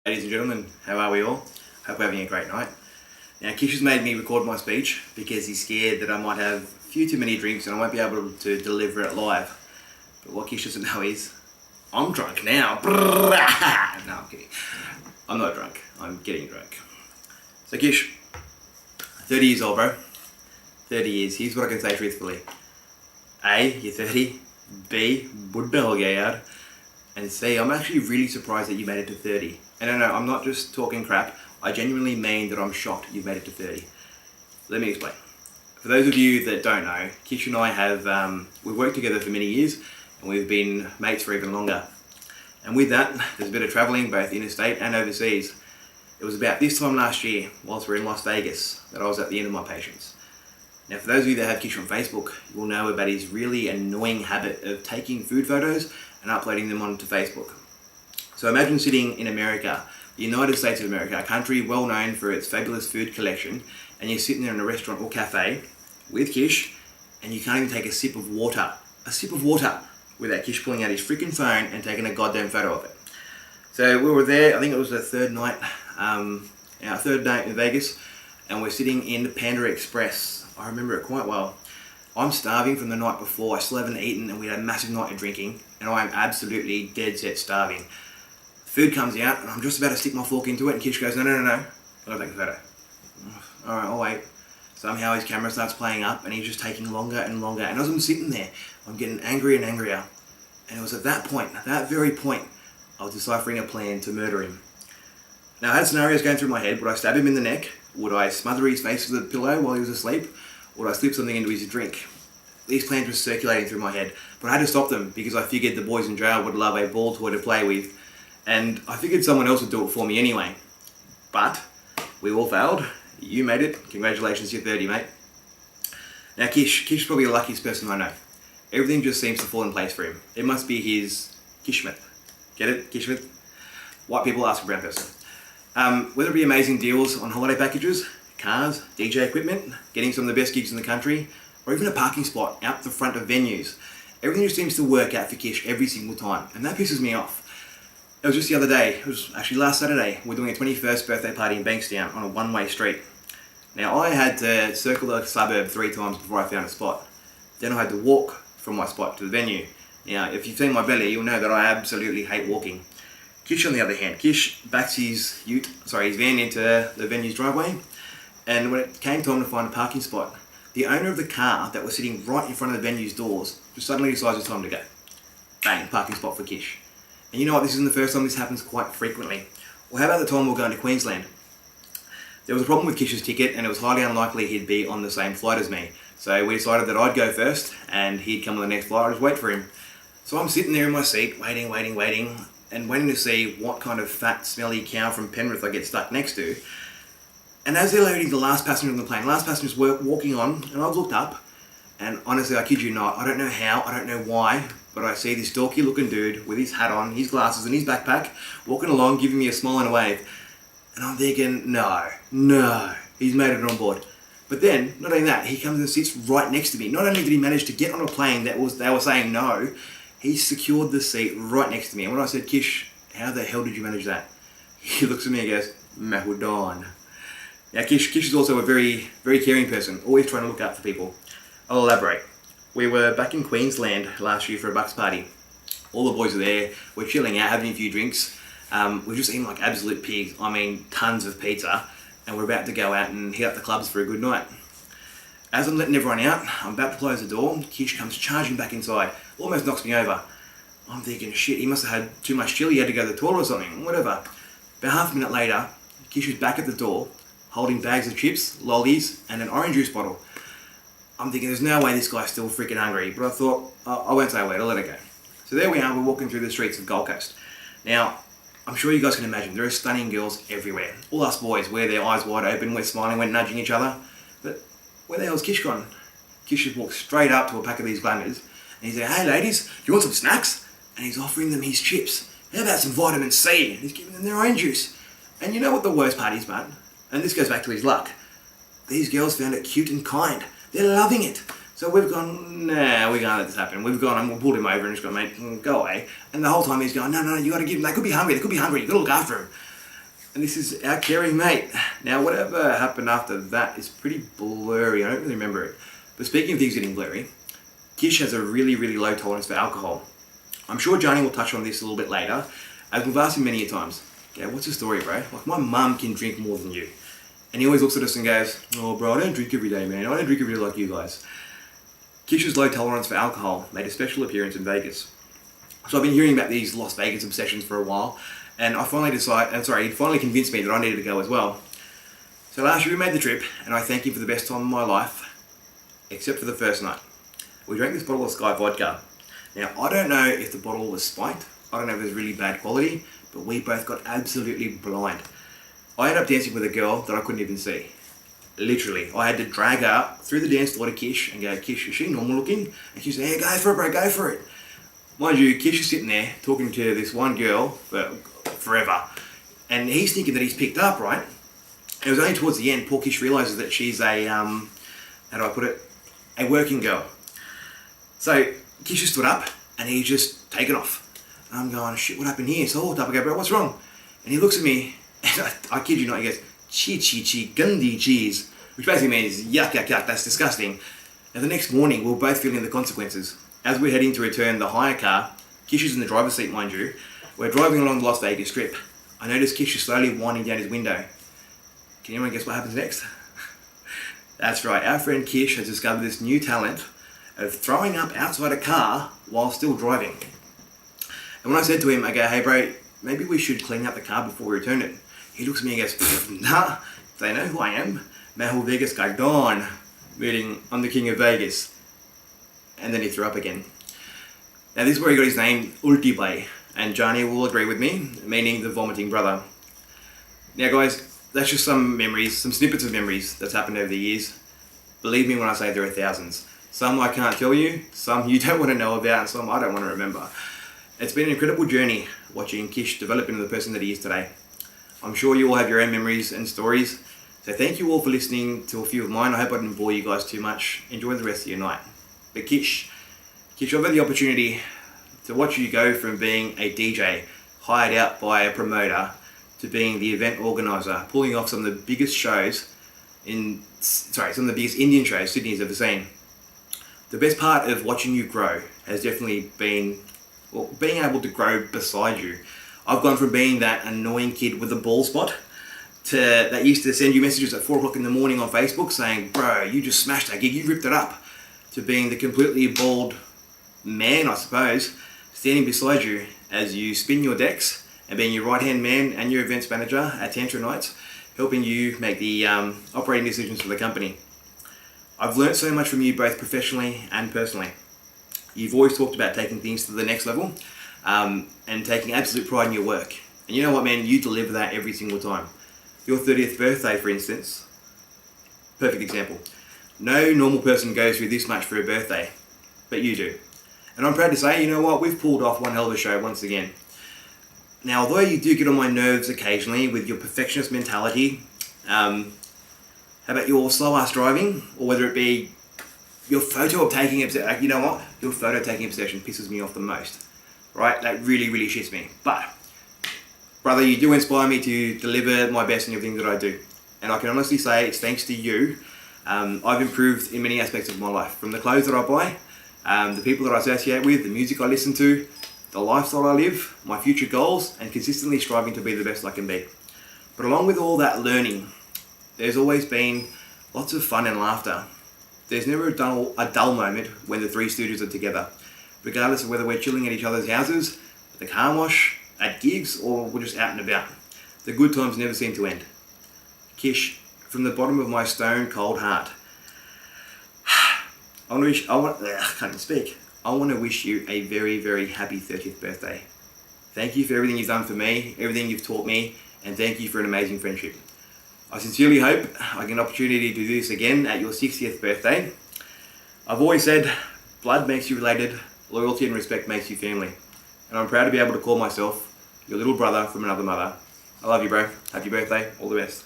Ladies and gentlemen, how are we all? Hope we're having a great night. Now, Kish has made me record my speech because he's scared that I might have a few too many drinks and I won't be able to deliver it live. But what Kish doesn't know is, I'm drunk now. No, I'm kidding. I'm not drunk. I'm getting drunk. So Kish, 30 years old, bro. 30 years. Here's what I can say truthfully. A, you're 30. B, Buddha ho gaya yaar. And C, I'm actually really surprised that you made it to 30. And no, I'm not just talking crap. I genuinely mean that I'm shocked you've made it to 30. Let me explain. For those of you that don't know, Kish and I have, we've worked together for many years and we've been mates for even longer. And with that, there's a bit of travelling, both interstate and overseas. It was about this time last year, whilst we were in Las Vegas, that I was at the end of my patience. Now, for those of you that have Kish on Facebook, you will know about his really annoying habit of taking food photos and uploading them onto Facebook. So imagine sitting in America, the United States of America, a country well known for its fabulous food collection, and you're sitting there in a restaurant or cafe with Kish, and you can't even take a sip of water, without Kish pulling out his freaking phone and taking a goddamn photo of it. So we were there, I think it was the third night, our third night in Vegas, and we're sitting in the Panda Express. I remember it quite well. I'm starving from the night before, I still haven't eaten, and we had a massive night of drinking, and I am absolutely dead set starving. Food comes out, and I'm just about to stick my fork into it, and Kish goes, no, I've got to take a photo. Alright, I'll wait. Somehow his camera starts playing up, and he's just taking longer and longer, and as I'm sitting there, I'm getting angrier and angrier. And it was at that point, at that very point, I was deciphering a plan to murder him. Now, I had scenarios going through my head. Would I stab him in the neck? Would I smother his face with a pillow while he was asleep? Would I slip something into his drink? These plans were circulating through my head, but I had to stop them because I figured the boys in jail would love a ball toy to play with, and I figured someone else would do it for me anyway. But we all failed. You made it. Congratulations, you're 30, mate. Now, Kish is probably the luckiest person I know. Everything just seems to fall in place for him. It must be his Kishmith. Get it? Kishmith? White people ask for brown person. Whether it be amazing deals on holiday packages, cars, DJ equipment, getting some of the best gigs in the country, or even a parking spot out the front of venues. Everything just seems to work out for Kish every single time, and that pisses me off. It was just the other day, it was actually last Saturday, we're doing a 21st birthday party in Bankstown on a one-way street. Now, I had to circle the suburb 3 times before I found a spot. Then I had to walk from my spot to the venue. Now, if you've seen my belly, you'll know that I absolutely hate walking. Kish, on the other hand, Kish backs his van into the venue's driveway, and when it came time to find a parking spot, the owner of the car that was sitting right in front of the venue's doors just suddenly decides it's time to go. Bang, parking spot for Kish. And you know what, this isn't the first time this happens quite frequently. Well, how about the time we were going to Queensland? There was a problem with Kish's ticket, and it was highly unlikely he'd be on the same flight as me. So we decided that I'd go first, and he'd come on the next flight. I'd just wait for him. So I'm sitting there in my seat, waiting, and waiting to see what kind of fat, smelly cow from Penrith I get stuck next to. And as they're loading the last passenger on the plane, last passenger's walking on, and I've looked up, and honestly, I kid you not, I don't know how, I don't know why, but I see this dorky looking dude with his hat on, his glasses and his backpack, walking along, giving me a smile and a wave. And I'm thinking, no, he's made it on board. But then, not only that, he comes and sits right next to me. Not only did he manage to get on a plane they were saying no, he secured the seat right next to me. And when I said, Kish, how the hell did you manage that? He looks at me and goes, Mahudan. Now, Kish is also a very, very caring person, always trying to look out for people. I'll elaborate. We were back in Queensland last year for a Bucks party. All the boys are there, we're chilling out, having a few drinks. We're just eating like absolute pigs, I mean tons of pizza, and we're about to go out and hit up the clubs for a good night. As I'm letting everyone out, I'm about to close the door, Kish comes charging back inside, almost knocks me over. I'm thinking, shit, he must have had too much chili, he had to go to the toilet or something, whatever. About half a minute later, Kish is back at the door, holding bags of chips, lollies, and an orange juice bottle. I'm thinking, there's no way this guy's still freaking hungry, but I thought, I won't say a word, I'll let it go. So there we are, we're walking through the streets of Gold Coast. Now, I'm sure you guys can imagine, there are stunning girls everywhere. All us boys, we're their eyes wide open, we're smiling, we're nudging each other. But where the hell's Kish gone? Kish just walked straight up to a pack of these glamours, and he's like, hey ladies, do you want some snacks? And he's offering them his chips. How about some vitamin C? And he's giving them their orange juice. And you know what the worst part is, mate? And this goes back to his luck. These girls found it cute and kind. They're loving it. So we've gone, nah, we can't let this happen. We've gone and we've pulled him over and just gone, mate, go away. And the whole time he's going, no, you got to give them, they could be hungry, you got to look after them. And this is our caring mate. Now, whatever happened after that is pretty blurry. I don't really remember it. But speaking of things getting blurry, Kish has a really, really low tolerance for alcohol. I'm sure Johnny will touch on this a little bit later, as we've asked him many a times, okay, what's the story, bro? Like, my mum can drink more than you. And he always looks at us and goes, oh, bro, I don't drink every day, man. I don't drink every day like you guys. Kish's low tolerance for alcohol made a special appearance in Vegas. So I've been hearing about these Las Vegas obsessions for a while, and he finally convinced me that I needed to go as well. So last year we made the trip, and I thank him for the best time of my life, except for the first night. We drank this bottle of Sky vodka. Now, I don't know if the bottle was spiked, I don't know if it was really bad quality, but we both got absolutely blind. I ended up dancing with a girl that I couldn't even see. Literally, I had to drag her through the dance floor to Kish and go, Kish, is she normal looking? And she said, hey, go for it, bro, go for it. Mind you, Kish is sitting there talking to this one girl for forever, and he's thinking that he's picked up, right? And it was only towards the end, poor Kish realises that she's a, how do I put it, a working girl. So Kish just stood up and he's just taken off. And I'm going, shit, what happened here? So I walked up, I go, bro, what's wrong? And he looks at me, and I kid you not, he goes, chi chi chi, gundi cheese, which basically means yuck, yuck, yuck, that's disgusting. And the next morning, we were both feeling the consequences. As we're heading to return the hire car, Kish is in the driver's seat, mind you, we're driving along the Las Vegas Strip. I notice Kish is slowly winding down his window. Can anyone guess what happens next? That's right, our friend Kish has discovered this new talent of throwing up outside a car while still driving. And when I said to him, I go, hey bro, maybe we should clean up the car before we return it. He looks at me and goes, nah, they know who I am. Mahal Vegas Gagdon, meaning I'm the king of Vegas. And then he threw up again. Now this is where he got his name, Ulti Bay, and Johnny will agree with me, meaning the vomiting brother. Now guys, that's just some memories, some snippets of memories that's happened over the years. Believe me when I say there are thousands. Some I can't tell you, some you don't want to know about, and some I don't want to remember. It's been an incredible journey watching Kish develop into the person that he is today. I'm sure you all have your own memories and stories, so thank you all for listening to a few of mine. I hope I didn't bore you guys too much. Enjoy the rest of your night. But Kish, I've had the opportunity to watch you go from being a DJ hired out by a promoter to being the event organizer, pulling off some of the biggest shows some of the biggest Indian shows Sydney's ever seen. The best part of watching you grow has definitely been, well, being able to grow beside you. I've gone from being that annoying kid with a bald spot to that used to send you messages at 4 o'clock in the morning on Facebook saying, bro, you just smashed that gig, you ripped it up, to being the completely bald man, I suppose, standing beside you as you spin your decks and being your right-hand man and your events manager at Tantra Nights, helping you make the operating decisions for the company. I've learnt so much from you both professionally and personally. You've always talked about taking things to the next level and taking absolute pride in your work. And you know what, man, you deliver that every single time. Your 30th birthday, for instance, perfect example. No normal person goes through this much for a birthday, but you do. And I'm proud to say, you know what, we've pulled off one hell of a show once again. Now, although you do get on my nerves occasionally with your perfectionist mentality, how about your slow-ass driving, or whether it be your photo taking obsession, you know what, your photo taking obsession pisses me off the most, right? That really, really shits me. But, brother, you do inspire me to deliver my best in everything that I do. And I can honestly say it's thanks to you. I've improved in many aspects of my life, from the clothes that I buy, the people that I associate with, the music I listen to, the lifestyle I live, my future goals, and consistently striving to be the best I can be. But along with all that learning, there's always been lots of fun and laughter. There's never a dull moment when the three Stooges are together, regardless of whether we're chilling at each other's houses, at the car wash, at gigs, or we're just out and about. The good times never seem to end. Kish, from the bottom of my stone cold heart, I can't even speak. I want to wish you a very, very happy 30th birthday. Thank you for everything you've done for me, everything you've taught me, and thank you for an amazing friendship. I sincerely hope I get an opportunity to do this again at your 60th birthday. I've always said, blood makes you related, loyalty and respect makes you family. And I'm proud to be able to call myself your little brother from another mother. I love you, bro. Happy birthday. All the best.